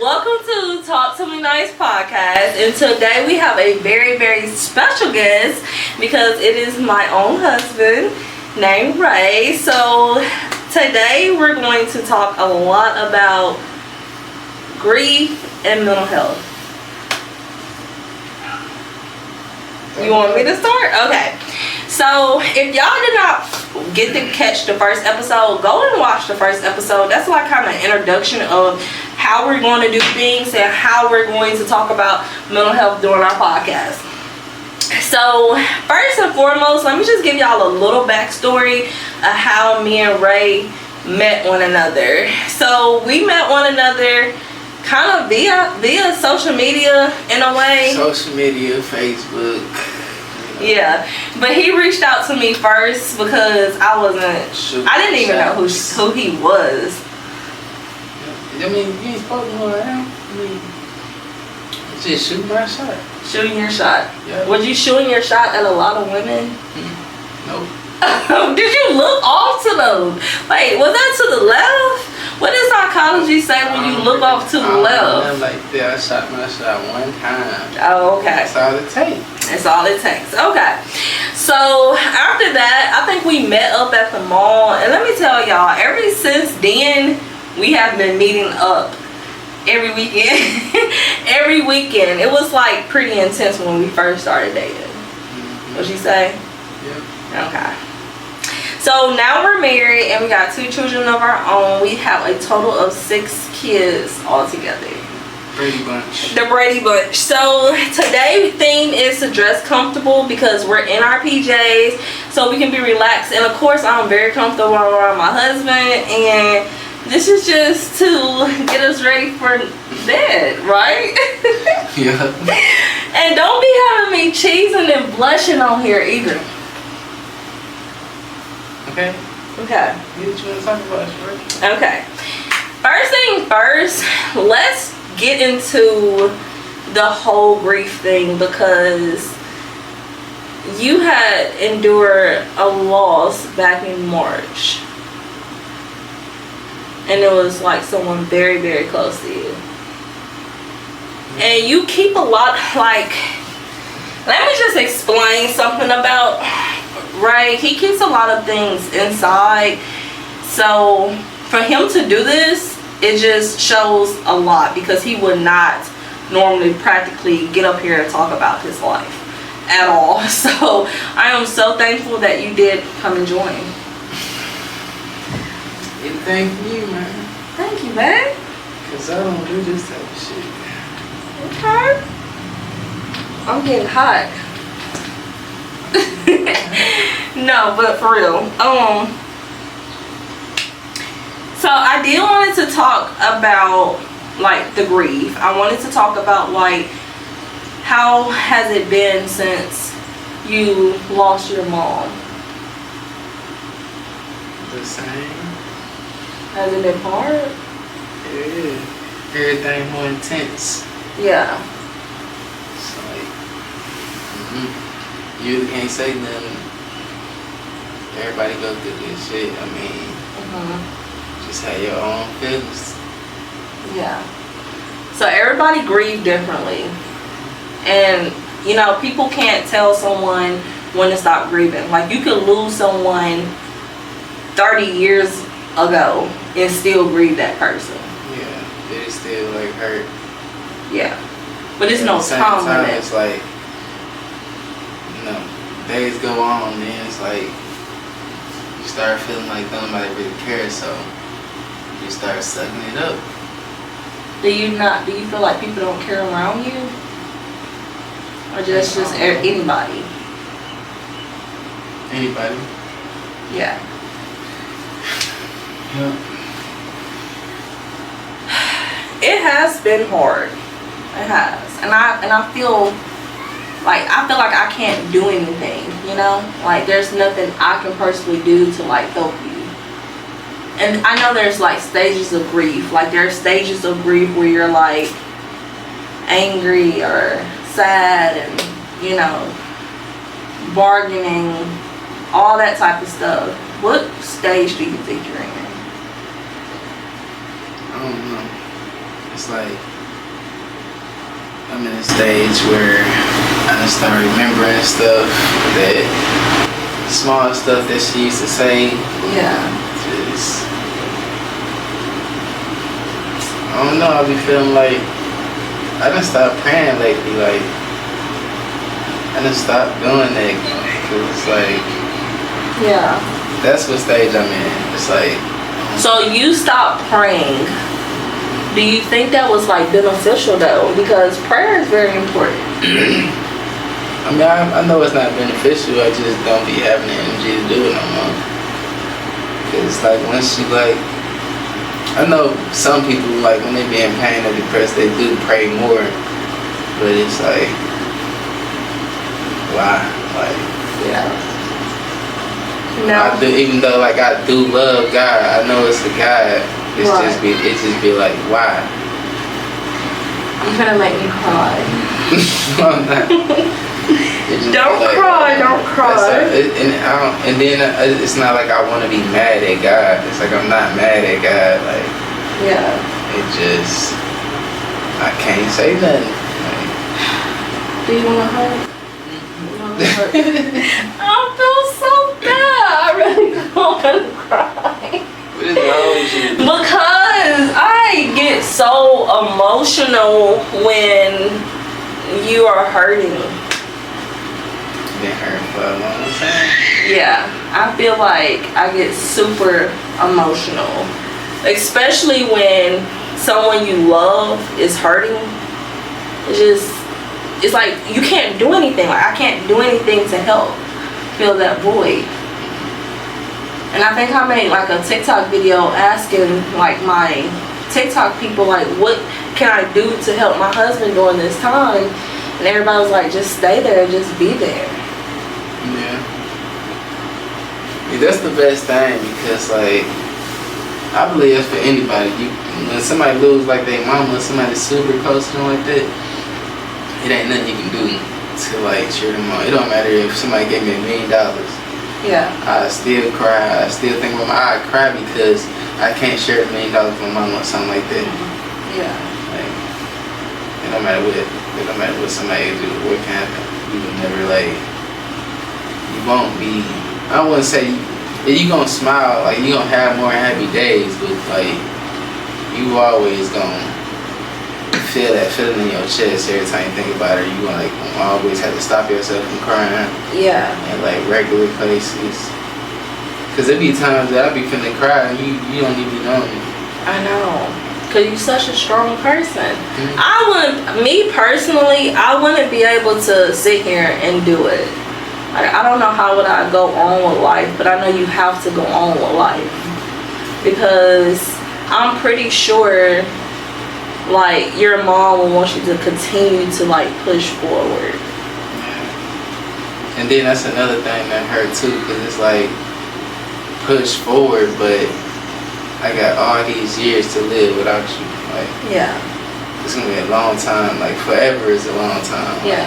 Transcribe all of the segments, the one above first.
Welcome to Talk to Me Nice podcast, and today we have a very, very special guest because it is my own husband named Ray. So today we're going to talk a lot about grief and mental health. You want me to start? Okay. So if y'all did not get to catch the first episode, go and watch the first episode. That's like kind of an introduction of how we're going to do things and how we're going to talk about mental health during our podcast. So first and foremost, let me just give y'all a little backstory of how me and Ray met one another. So we met one another kind of via social media in a way. Social media, Facebook. Yeah, but he reached out to me first because I didn't even know who he was. I mean, you ain't supposed to know who I am. I mean, just shoot my shot. Shooting your shot. Yeah. Was you shooting your shot at a lot of women? Nope. Did you look off to them? Wait, was that to the left? What does psychology say when you look off to the left? Like that, I shot my shot one time. Oh, okay. That's all it takes. That's all it takes. Okay. So after that, I think we met up at the mall, and let me tell y'all, ever since then, we have been meeting up every weekend. Every weekend. It was like pretty intense when we first started dating. What'd you say? Yeah. Okay. So now we're married and we got 2 children of our own. We have a total of 6 kids all together. Brady Bunch. The Brady Bunch. So today's theme is to dress comfortable because we're in our PJs, so we can be relaxed. And of course, I'm very comfortable around my husband, and this is just to get us ready for bed, right? Yeah. And don't be having me cheesing and blushing on here either. Okay. Okay. What you want to talk about, right? Okay. First thing first, let's get into the whole grief thing, because you had endured a loss back in March. And it was like someone very, very close to you. And you keep a lot, like, let me just explain something about Ray. He keeps a lot of things inside. So for him to do this, it just shows a lot, because he would not normally practically get up here and talk about his life at all. So I am so thankful that you did come and join. Anything for you, man. Thank you, man. Because I don't do this type of shit. Okay. I'm getting hot. No, but for real. So I did wanted to talk about like the grief. I wanted to talk about like how has it been since you lost your mom? The same. Has it been hard? Yeah. Everything more intense. Yeah. It's like, you can't say nothing. Everybody go through this shit. I mean, just have your own feelings. Yeah. So everybody grieve differently. And, you know, people can't tell someone when to stop grieving. Like, you could lose someone 30 years ago and still grieve that person. Yeah, it still like hurt. Yeah. But it's no At the same time time, limit. it's like, you know, days go on, then it's like, you start feeling like nobody really cares, so you start sucking it up. Do you feel like people don't care around you? Or just anybody? Anybody? Yeah. Yeah. It has been hard. It has. And I feel like I can't do anything, you know? Like, there's nothing I can personally do to like help you. And I know there's like stages of grief. Like, there's stages of grief where you're like angry or sad and, you know, bargaining, all that type of stuff. What stage do you think you're in? don't know. It's like I'm in a stage where I just start remembering stuff that small stuff that she used to say. Yeah. Just I don't know. I be feeling like I done stopped praying lately. Like I done stopped doing that. Cause it's like Yeah. that's what stage I'm in. It's like. So you stopped praying. Do you think that was like beneficial though? Because prayer is very important. I mean, I know it's not beneficial. I just don't be having the energy to do it no more. Cause like once you like, I know some people like when they be in pain or depressed, they do pray more. But it's like, why? Like, Yeah. No. I do, even though like I do love God, I know it's a God. It just be like, why? You're gonna make me cry. I'm not. Don't like, cry, don't cry. And then it's not like I want to be mad at God. It's like I'm not mad at God. Like, Yeah. it just, I can't say nothing. Like, Do you want to hug? I feel so bad. I really don't want to cry. what is wrong with you? Because I get so emotional when you are hurting. Been hurt for a long time. Yeah, I feel like I get super emotional, especially when someone you love is hurting. It's like you can't do anything. Like I can't do anything to help fill that void. And I think I made like a TikTok video asking like my TikTok people like, what can I do to help my husband during this time? And everybody was like, just stay there, just be there. Yeah. Yeah, that's the best thing because like I believe that's for anybody. When somebody lose like their mama, somebody super close to them like that, it ain't nothing you can do to like cheer them on. It don't matter if somebody gave me $1 million. Yeah. I still cry. I still think about I cry because I can't share $1 million with my mama or something like that. Yeah. Like, it don't matter what somebody do, what can happen. You will never like. You won't be. I wouldn't say you gonna smile. Like you gonna have more happy days, but like you always gonna feel that feeling in your chest every time you think about it. You gonna like always have to stop yourself from crying. Yeah. In like regular places. Cause there be times that I be finna cry and you don't even know me. I know. Cause you're such a strong person. Mm-hmm. Me personally, I wouldn't be able to sit here and do it. Like, I don't know how would I go on with life, but I know you have to go on with life. Because I'm pretty sure like your mom will want you to continue to like push forward. And then that's another thing that hurt too, cause it's like push forward, but I got all these years to live without you. Like, yeah, it's gonna be a long time. Like forever is a long time. Yeah,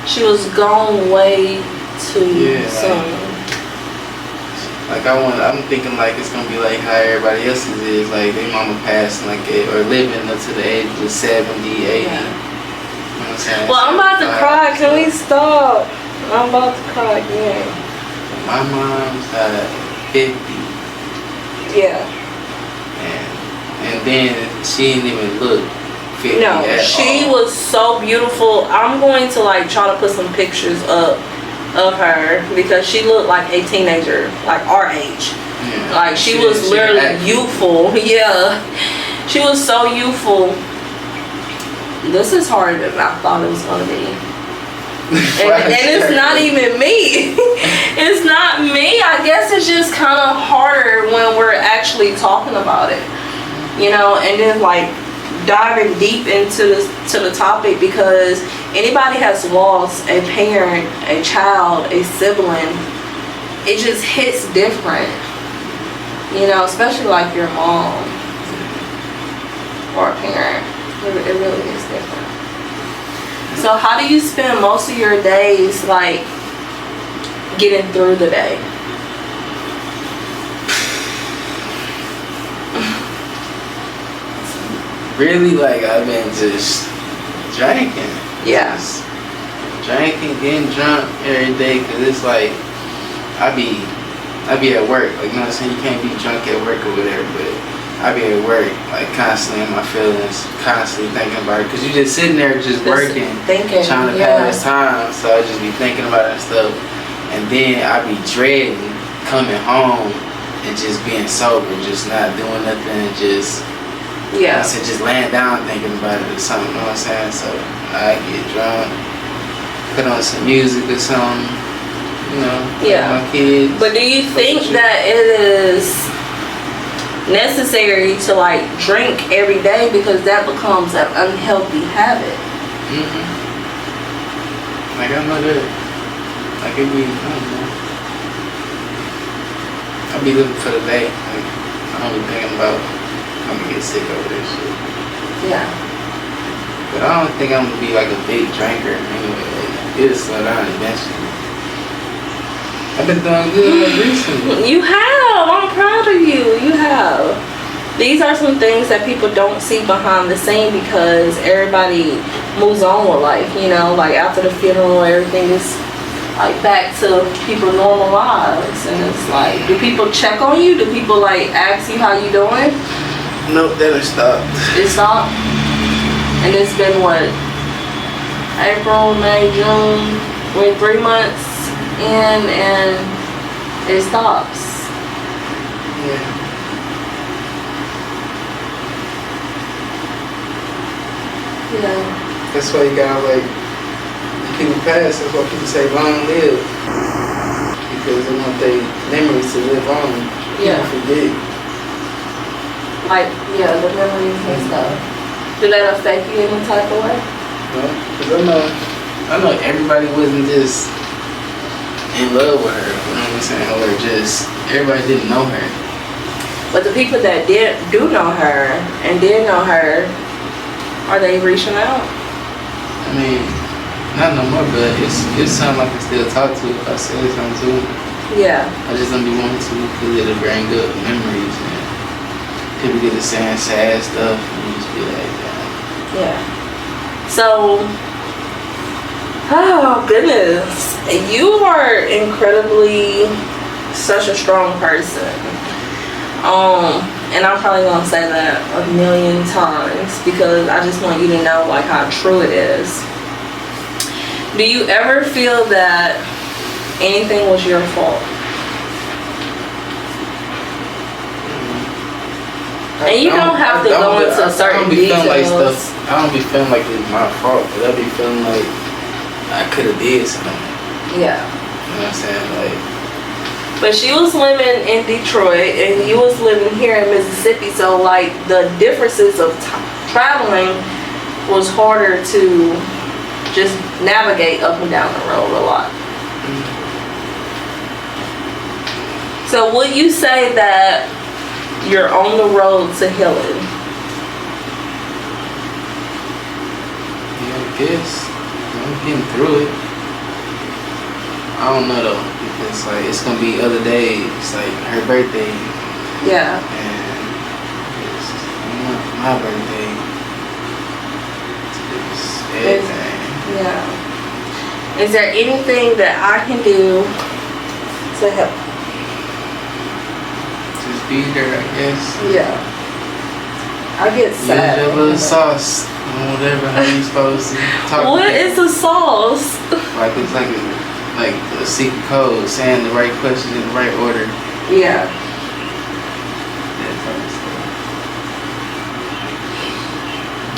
she was gone way too soon. Like I'm thinking like it's gonna be like how everybody else's is. Like their mama passing like or living up to the age of 70, 80. Yeah. You know what I'm saying? Well, I'm about to cry. Can we stop? I'm about to cry again. My mom's 50. Yeah. And then she didn't even look 50 No, at she all. was so beautiful. I'm going to like try to put some pictures up of her because she looked like a teenager, like our age. Yeah. Like she was literally youthful. Yeah, she was so youthful. This is harder than I thought it was gonna be. And it's not even me. It's not me. I guess it's just kind of harder when we're actually talking about it, you know, and then like diving deep into the topic because anybody has lost a parent, a child, a sibling, it just hits different, you know, especially like your mom or a parent. It really is different. So how do you spend most of your days like getting through the day? Really, like, I've been just drinking. Yeah. Just drinking, getting drunk every day, cause it's like I be at work, like, you know what I'm saying? You can't be drunk at work or whatever, but I be at work, like, constantly in my feelings, constantly thinking about it, cause you just sitting there just working, trying to pass time, so I just be thinking about it and stuff, and then I be dreading coming home and just being sober, just not doing nothing, just, yeah, I said, just laying down thinking about it or something, you know what I'm saying? So I get drunk, put on some music or something, you know, yeah. my kids. But do you think that it is necessary to like drink every day because that becomes an unhealthy habit? Like, I know that. Like, it be, I don't know. I be living for the day. Like, I don't be thinking about I'm gonna get sick over this shit. Yeah. But I don't think I'm gonna be like a big drinker anyway. Like, it'll slow down eventually. I've been doing good recently. You have. I'm proud of you. You have. These are some things that people don't see behind the scene because everybody moves on with life, you know, like after the funeral, everything is like back to people's normal lives. And it's like, do people check on you? Do people like ask you how you doing? Nope, that has stopped. It stopped? And it's been what? April, May, June, we're 3 months in and it stops. Yeah. Yeah. That's why you gotta like people pass. That's why people say long live, because they want their memories to live on. Yeah. People forget. Like, yeah, the memories and stuff. Do that affect you any type of way? No, because I know everybody wasn't just in love with her. You know what I'm saying? Or just everybody didn't know her. But the people that do know her and did know her, are they reaching out? I mean, not no more, but it's something I can still talk to if I say something to them. Yeah. I just don't be wanting to because it'll bring up memories and people get to saying sad stuff and you just be like, yeah. So, oh goodness, you are incredibly such a strong person. And I'm probably gonna say that a million times because I just want you to know like how true it is. Do you ever feel that anything was your fault? And you don't have to go into certain details. Like stuff, I don't be feeling like it's my fault, but I be feeling like I could have did something. Yeah. You know what I'm saying? Like. But she was living in Detroit and you was living here in Mississippi, so like the differences of traveling was harder to just navigate up and down the road a lot. So would you say that you're on the road to healing? Yeah, I guess. I'm getting through it. I don't know though, because like it's gonna be other days, like her birthday. Yeah. And it's my birthday. It's everything. Yeah. Is there anything that I can do to help? Just be there, I guess. Yeah. I get sad. Use your little sauce, or whatever, how you supposed to talk. What is a sauce? Like it's like a secret code, saying the right questions in the right order. Yeah. That type of stuff.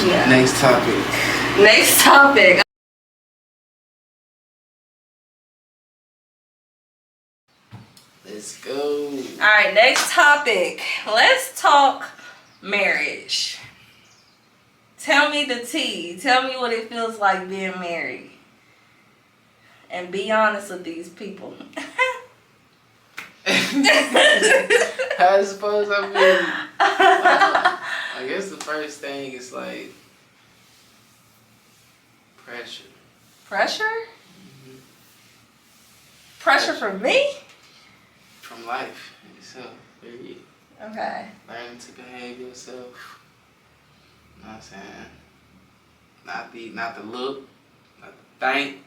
Yeah. Next topic. Next topic. Let's go. Alright, next topic. Let's talk marriage. Tell me the tea. Tell me what it feels like being married. And be honest with these people. I suppose I mean, I guess the first thing is like pressure. Pressure? Mm-hmm. Pressure from me? From life itself, period. Okay. Learning to behave yourself. You know what I'm saying? Not the look, not the think.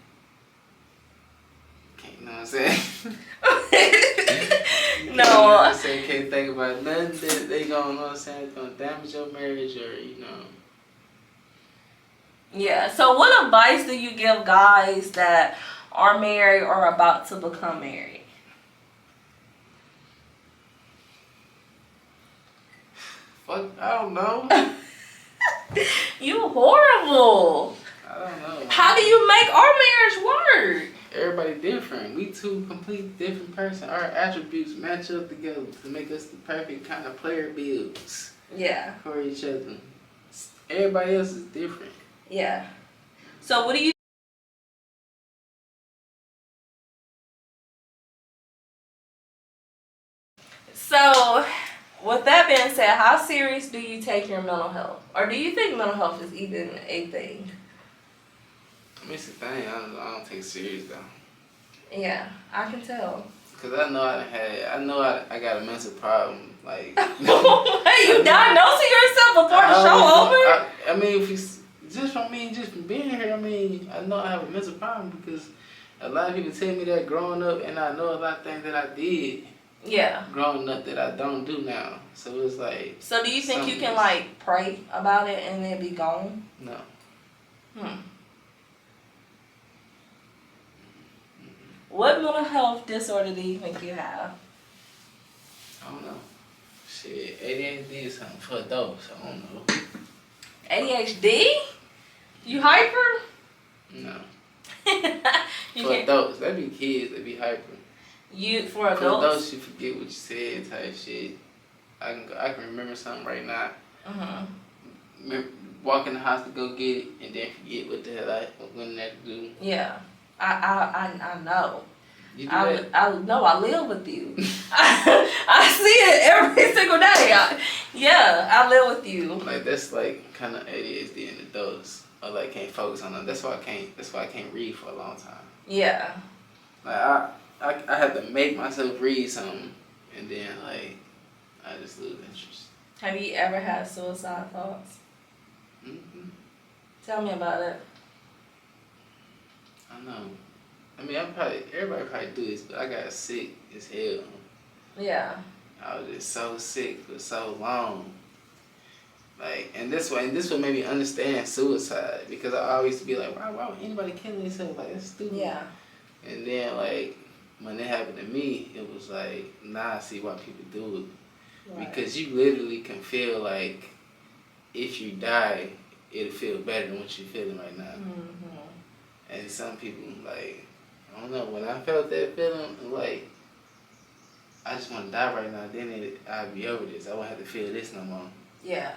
Can't, you know what I'm saying? No. I say can't think about nothing that they gonna, you know what I'm saying, it's gonna damage your marriage or, you know. Yeah. So what advice do you give guys that are married or about to become married? Fuck, I don't know. You horrible. I don't know. How do you make our marriage work? Everybody different. We two completely different person. Our attributes match up together to make us the perfect kind of player builds Yeah. for each other. Everybody else is different. Yeah. So what do you So with that being said, how serious do you take your mental health? Or do you think mental health is even a thing? I mean, it's the thing. I don't take it serious though. Yeah, I can tell. Cause I know I got a mental problem. Like, Hey, you diagnosing yourself before the show over? I mean, just from being here, I mean, I know I have a mental problem because a lot of people tell me that growing up, and I know a lot of things that I did. Yeah. Growing up that I don't do now, so it's like. So do you think you can like pray about it and then be gone? No. What mental health disorder do you think you have? I don't know. Shit, ADHD is something for adults. I don't know. ADHD? You hyper? No. You For adults, that be kids. That be hyper. For adults? For adults, you forget what you said, type shit. I can remember something right now. Walk in the house to go get it, and then forget what the hell I went there to do. Yeah, I know. You do that? I know. I live with you. I see it every single day. I live with you. Like that's like kind of ADHD in adults. Or like can't focus on them. That's why I can't read for a long time. Yeah. Like I have to make myself read something, and then like I just lose interest. Have you ever had suicide thoughts? Tell me about it. I know. I mean, everybody probably do this, but I got sick as hell. Yeah. I was just so sick for so long. Like, and this what made me understand suicide, because I always used to be like, why would anybody kill themselves? Like, that's stupid. Yeah. And then like when it happened to me, it was like, now I see why people do it. Right. Because you literally can feel like if you die, it'll feel better than what you're feeling right now. And some people, like, I don't know, when I felt that feeling, like, I just want to die right now, then I'd be over this. I won't have to feel this no more. Yeah.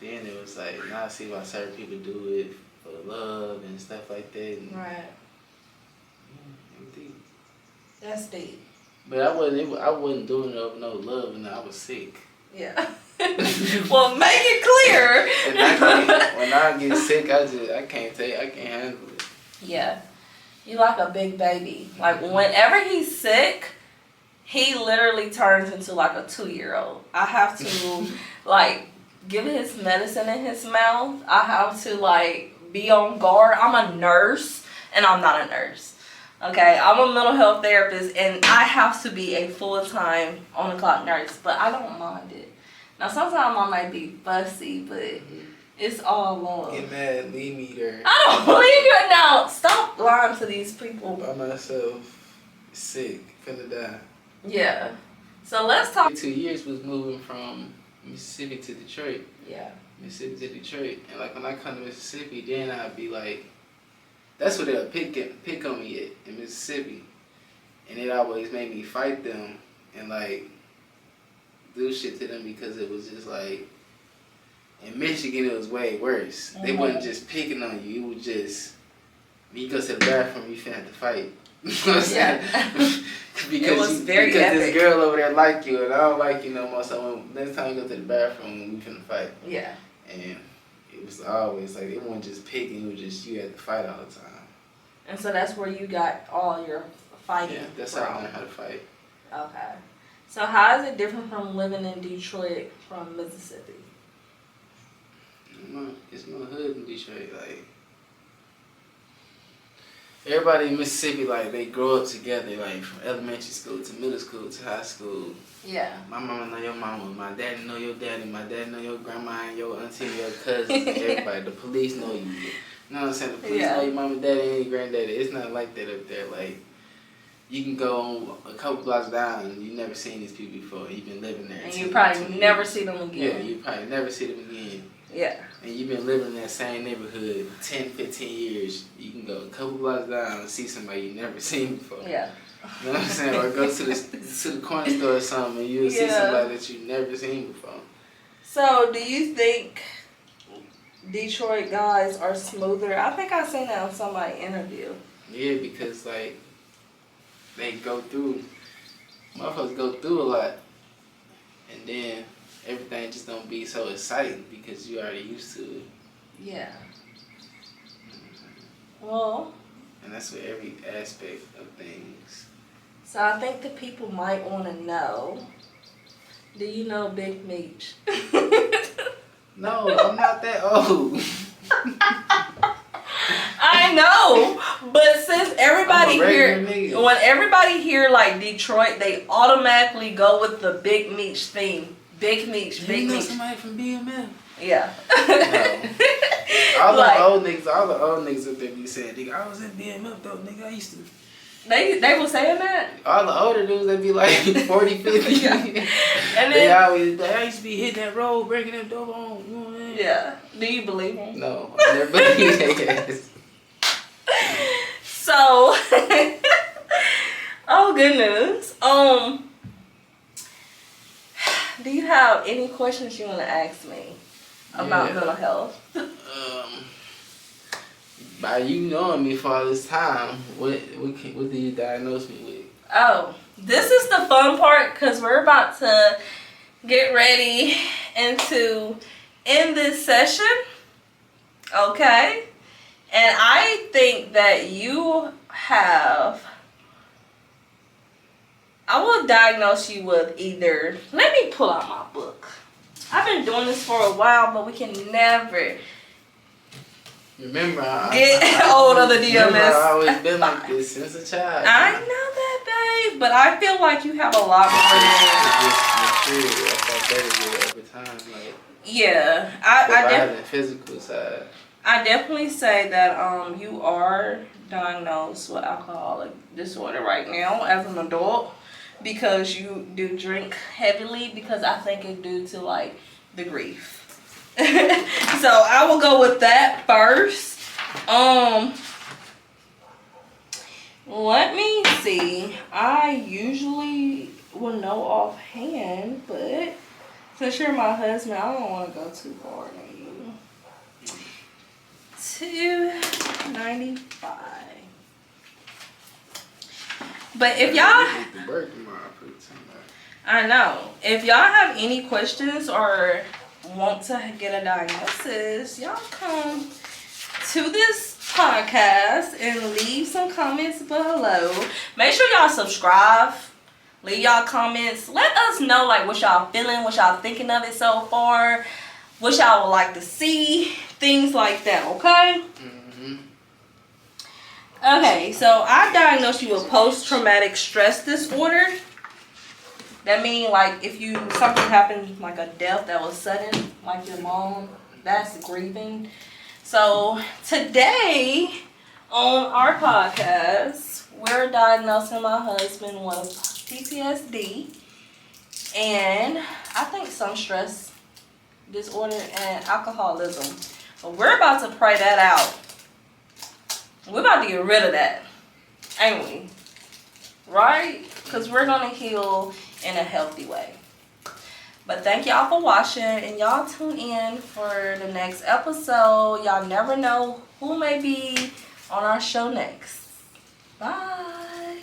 Then it was like, now I see why certain people do it for love and stuff like that. And, right. Deep. That's deep. But I wasn't doing it over no love, and I was sick. Yeah. Well, make it clear. And when I get sick, I can't handle it. Yeah. You like a big baby. Like whenever he's sick, he literally turns into like a 2-year-old. I have to like give his medicine in his mouth. I have to like be on guard. I'm a nurse and I'm not a nurse. Okay, I'm a mental health therapist and I have to be a full-time on-the-clock nurse, but I don't mind it. Now sometimes I might be fussy, but it's all love. Get mad, leave me there. I don't believe you now. Stop lying to these people. By myself, sick, finna die. Yeah. So let's talk. 2 years was moving from Mississippi to Detroit. Yeah. Mississippi to Detroit. And like when I come to Mississippi, then I'd be like, that's what they'll pick on me at in Mississippi. And it always made me fight them and like do shit to them, because it was just like, in Michigan it was way worse. They wasn't just picking on you, it was just, when you go to the bathroom, you finna have to fight. You know what I'm saying? because it was very because epic. This girl over there like you and I don't like you no more, so next time you go to the bathroom, we finna fight. Yeah. And it was always like, it wasn't just picking, it was just, you had to fight all the time. And so that's where you got all your fighting from. Yeah, that's how I learned how to fight. Okay. So how is it different from living in Detroit from Mississippi? No, no hood in Detroit. Like, everybody in Mississippi, like, they grow up together, like, from elementary school to middle school to high school. Yeah. My mama know your mama, my daddy know your daddy, my dad know your grandma and your auntie, your cousins, everybody. The police know you. You know what I'm saying? The police know your mama, daddy, and your granddaddy. It's not like that up there. Like, you can go on a couple blocks down and you never seen these people before. You've been living there. And you probably never see them again. Yeah, you probably never see them again. Yeah. And you've been living in that same neighborhood 10, 15 years. You can go a couple blocks down and see somebody you never seen before. Yeah. You know what I'm saying? Or go to the corner store or something and you'll see somebody that you've never seen before. So, do you think Detroit guys are smoother? I think I seen that on somebody's interview. Yeah, because, like, they go through, motherfuckers go through a lot. And then everything just don't be so exciting because you already used to it. Yeah. Well. And that's with every aspect of things. So I think the people might want to know, do you know Big Meech? No, I'm not that old. I know, but since everybody here, when everybody hear like Detroit, they automatically go with the Big Meech theme. Big Meech, Big Meech. Somebody from BMF? Yeah. No. All the old niggas up there be saying, nigga, I was in BMF though, nigga, I used to. They were saying that? All the older dudes, they be like 40, 50. Yeah. And then, I used to be hitting that road, breaking that dope on. You know what I mean? Yeah. Do you believe them? No, I never believe that. So, oh goodness. Do you have any questions you want to ask me about mental health? By you knowing me for all this time, what did you diagnose me with? Oh, this is the fun part because we're about to get ready and to end this session. Okay? And I think that you have, I will diagnose you with either, let me pull out my book. I've been doing this for a while, but we can never get old of the DMS. I've always been like this since a child. I know that, babe, but I feel like you have a lot more than over time, like, yeah, I definitely physical side. I definitely say that you are diagnosed with alcoholic disorder right now as an adult because you do drink heavily because I think it's due to like the grief. So I will go with that first. Let me see. I usually will know offhand, but since you're my husband, I don't want to go too far on you. 295. But if y'all, I know, if y'all have any questions or want to get a diagnosis, y'all come to this podcast and leave some comments below. Make sure y'all subscribe. Leave y'all comments. Let us know like what y'all feeling, what y'all thinking of it so far, what y'all would like to see, things like that, okay? Okay, so I diagnosed you with post-traumatic stress disorder. That means like if something happened, like a death that was sudden, like your mom, that's grieving. So today on our podcast, we're diagnosing my husband with PTSD and I think some stress disorder and alcoholism. But we're about to pray that out. We're about to get rid of that, ain't we? Right? Because we're going to heal in a healthy way. But thank y'all for watching, and y'all tune in for the next episode. Y'all never know who may be on our show next. Bye.